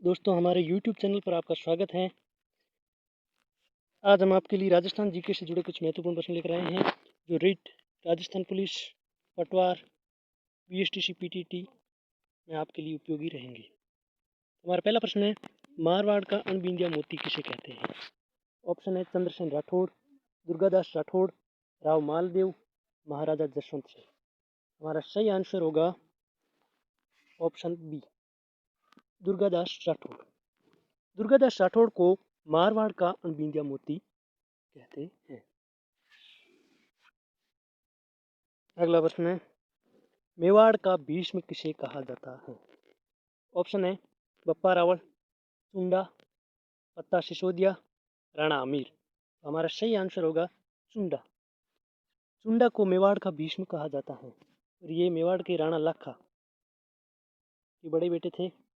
दोस्तों हमारे YouTube channel पर आपका स्वागत है। आज हम आपके लिए राजस्थान जीके से जुड़े कुछ महत्वपूर्ण प्रश्न लेकर आए हैं जो रीट, राजस्थान पुलिस, पटवार, बीएसटीसी, पीटीटी में आपके लिए उपयोगी रहेंगे। हमारा पहला प्रश्न है, मारवाड़ का अनबिंदिया मोती किसे कहते हैं? ऑप्शन है चंद्रसेन राठौड़, दुर्गादास राठौड़, राव मालदेव, महाराजा जसवंत सिंह। हमारा सही आंसर होगा ऑप्शन बी, दुर्गादास राठौड़। दुर्गादास राठौड़ को मारवाड़ का अनबिंदिया मोती कहते हैं। अगला प्रश्न है, मेवाड़ का भीष्म किसे कहा जाता है? ऑप्शन है बप्पा रावल, चुंडा, पत्ता सिसोदिया, राणा अमीर। हमारा सही आंसर होगा चुंडा। चुंडा को मेवाड़ का भीष्म कहा जाता है और ये मेवाड़ के राणा लाखा के बड़े बेटे थे।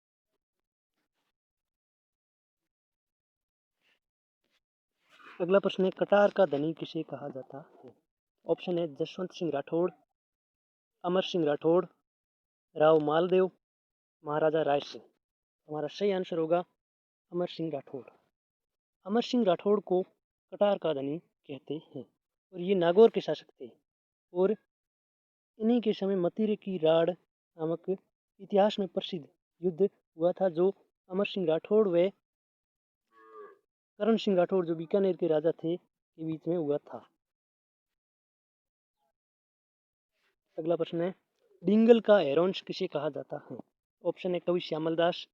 अगला प्रश्न है, कटार का धनी किसे कहा जाता है? ऑप्शन है जसवंत सिंह राठौड़, अमर सिंह राठौड़, राव मालदेव, महाराजा राय सिंह। हमारा सही आंसर होगा अमर सिंह राठौड़। अमर सिंह राठौड़ को कटार का धनी कहते हैं और ये नागौर के शासक थे और इन्हीं के समय मतीरे की राड़ नामक इतिहास में प्रसिद्ध युद्ध हुआ था जो अमर सिंह राठौड़ व करण सिंह राठौड़ जो बीकानेर के राजा थे के बीच में हुआ था। अगला प्रश्न है, डिंगल का हेरोंश किसे कहा जाता है? ऑप्शन है कवि श्यामल दास,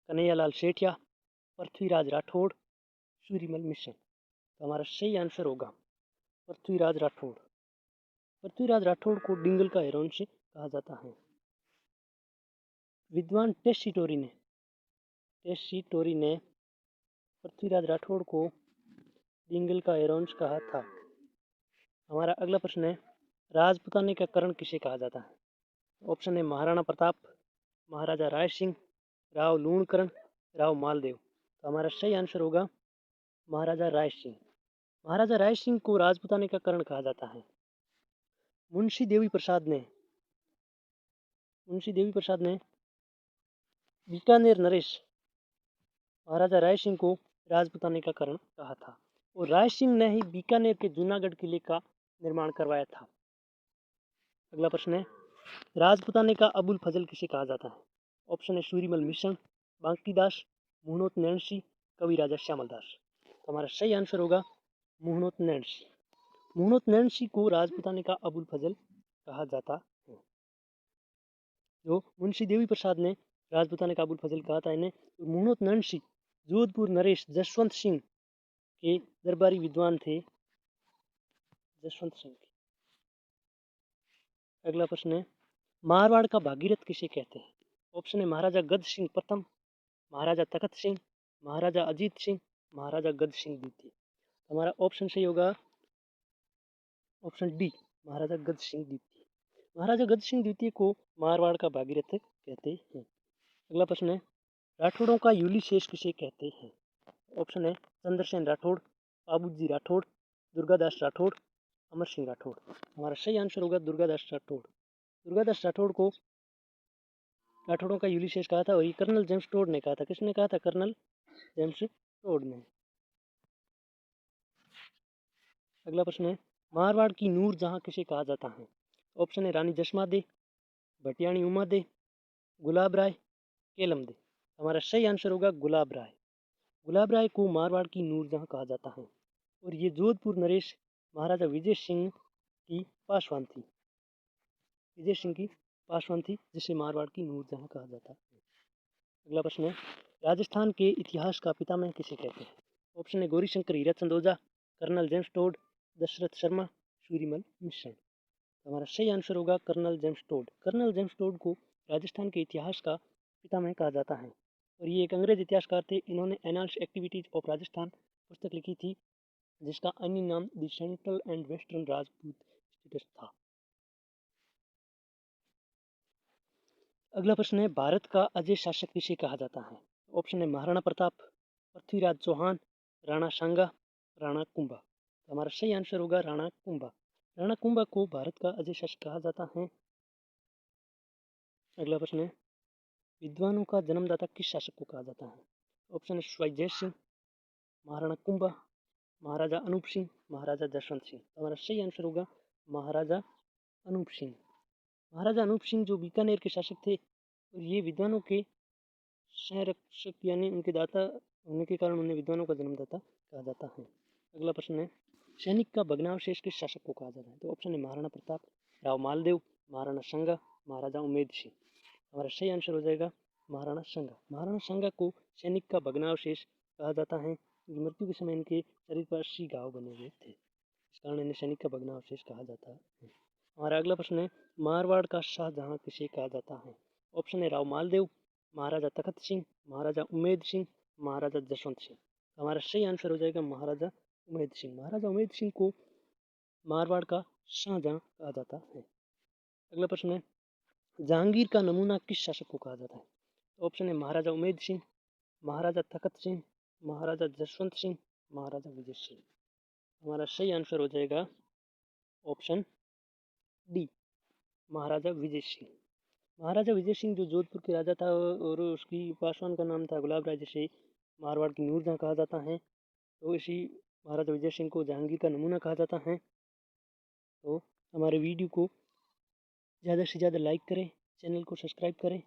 कन्हैयालाल सेठिया, पृथ्वीराज राठौड़, सूर्यमल मिश्र। तो हमारा सही आंसर होगा पृथ्वीराज राठौड़। पृथ्वीराज राठौड़ को डिंगल का हेरोंश कहा जाता है। विद्वान टेस्सी टोरी ने पृथ्वीराज राठौड़ को डिंगल का हेरोंश कहा था। हमारा अगला प्रश्न है, राजपुताने का करण किसे कहा जाता है? ऑप्शन है महाराणा प्रताप, महाराजा राय सिंह, राव लूणकरण, राव मालदेव। तो हमारा सही आंसर होगा महाराजा राय सिंह। महाराजा राय सिंह को राजपुताने का करण कहा जाता है। मुंशी देवी प्रसाद ने बीकानेर नरेश महाराजा राय सिंह को राजपुताने का करण कहा था और राय सिंह ने ही बीकानेर के जूनागढ़ किले का निर्माण करवाया था। अगला प्रश्न है, राजपुताने का अबुल फजल किसे कहा जाता है? ऑप्शन है सूरीमल मिश्रण, बांकीदास, मुहनोत नैणसी, कवि राजा श्यामल दास। तो हमारा सही आंसर होगा मुहनोत नैणसी। मुहनोत नैणसी को राजपुताने का अबुल फजल कहा जाता है। जो मुंशी देवी प्रसाद ने राजपुताने का अबुल फजल कहा था इन्हें, मुहनोत नैणसी जोधपुर नरेश जसवंत सिंह के दरबारी विद्वान थे। जसवंत सिंह। अगला प्रश्न है, मारवाड़ का भागीरथ किसे कहते हैं? ऑप्शन है महाराजा गद सिंह प्रथम, महाराजा तखत सिंह, महाराजा अजीत सिंह, महाराजा गद सिंह द्वितीय। हमारा ऑप्शन सही होगा ऑप्शन डी, महाराजा गद सिंह द्वितीय। महाराजा गद सिंह द्वितीय को मारवाड़ का भागीरथ कहते हैं। अगला प्रश्न है, राठौड़ों का यूलिशेष किसे कहते हैं? ऑप्शन है चंद्रसेन राठौड़, बाबूजी राठौड़, दुर्गादास राठौड़, अमर सिंह राठौड़। हमारा सही आंसर होगा दुर्गादास राठौड़। दुर्गादास राठौड़ को राठौड़ों का यूलिशेष कहा था और ये कर्नल जेम्स टोड ने कहा था। किसने कहा था? कर्नल जेम्स टोड ने। अगला प्रश्न है, मारवाड़ की नूर जहां किसे कहा जाता है? ऑप्शन है रानी जसमा दे, भटियाणी उमा दे, गुलाब राय, केलम दे। हमारा सही आंसर होगा गुलाब राय। गुलाब राय को मारवाड़ की नूर जहां कहा जाता है और ये जोधपुर नरेश महाराजा विजय सिंह की पासवान थी। विजय सिंह की पासवान थी जिसे मारवाड़ की नूर जहां कहा जाता है। अगला प्रश्न है, राजस्थान के इतिहास का पितामह किसे कहते हैं? ऑप्शन है Gauri Shankar Hirachand Ojha, colonel James Tod, Dashrath Sharma, Surimal Mishran. हमारा सही आंसर होगा colonel James Tod. Colonel James Tod को राजस्थान के इतिहास का पितामह कहा जाता है और ये एक अंग्रेज इतिहासकार थे। इन्होंने एनाल्स एक्टिविटीज ऑफ राजस्थान पुस्तक लिखी थी जिसका अन्य नाम the central and western Rajput states था। अगला प्रश्न है, भारत का अजय शासक किसे कहा जाता है? ऑप्शन है महाराणा प्रताप, पृथ्वीराज चौहान, राणा सांगा, राणा कुंभा। तो हमारा सही आंसर होगा राणा कुंभा। राणा कुंभा को भारत का अजय शासक कहा जाता है। अगला प्रश्न है, विद्वानों का जन्मदाता किस शासक को कहा जाता है? ऑप्शन है सवाई जय सिंह, महाराणा कुंभा, महाराजा अनूप सिंह, महाराजा जसवंत सिंह। हमारा सही आंसर होगा महाराजा अनूप सिंह। महाराजा अनूप सिंह जो बीकानेर के शासक थे और ये विद्वानों के संरक्षक यानी उनके दाता होने के कारण उन्हें विद्वानों का जन्मदाता कहा जाता है। अगला प्रश्न है सैनिक का भग्नावशेष किस शासक को कहा जाता है? तो ऑप्शन है महाराणा प्रताप, राव मालदेव, महाराणा संगा, महाराजा उमेद सिंह। हमारा सही आंसर हो जाएगा महाराणा संगा। महाराणा संगा को सैनिक का भग्नावशेष कहा जाता है। मृत्यु के समय इनके शरीर पर 80 घाव बने हुए थे, इस कारण इन्हें सैनिक का भग्नावशेष कहा जाता है। हमारा अगला प्रश्न है मारवाड़ का शाहजहां किसे कहा जाता है? ऑप्शन है राव मालदेव, महाराजा तखत सिंह, महाराजा उमेद सिंह, महाराजा जसवंत सिंह। हमारा सही आंसर हो जाएगा महाराजा उमेद सिंह। महाराजा उमेद सिंह को मारवाड़ का शाहजहां कहा जाता है। अगला प्रश्न है जहांगीर का नमूना किस शासक को कहा जाता है? ऑप्शन है महाराजा उमेद सिंह, महाराजा तखत सिंह, महाराजा जसवंत सिंह, महाराजा विजय सिंह। हमारा सही आंसर हो जाएगा ऑप्शन डी, महाराजा विजय सिंह। महाराजा विजय सिंह जो जोधपुर के राजा था और उसकी पासवान का नाम था गुलाब राय, जिसे मारवाड़ की नूरजहां कहा जाता है। तो इसी महाराजा विजय सिंह को जहांगीर का नमूना कहा जाता है। तो हमारे वीडियो को ज़्यादा से ज़्यादा लाइक करें, चैनल को सब्सक्राइब करें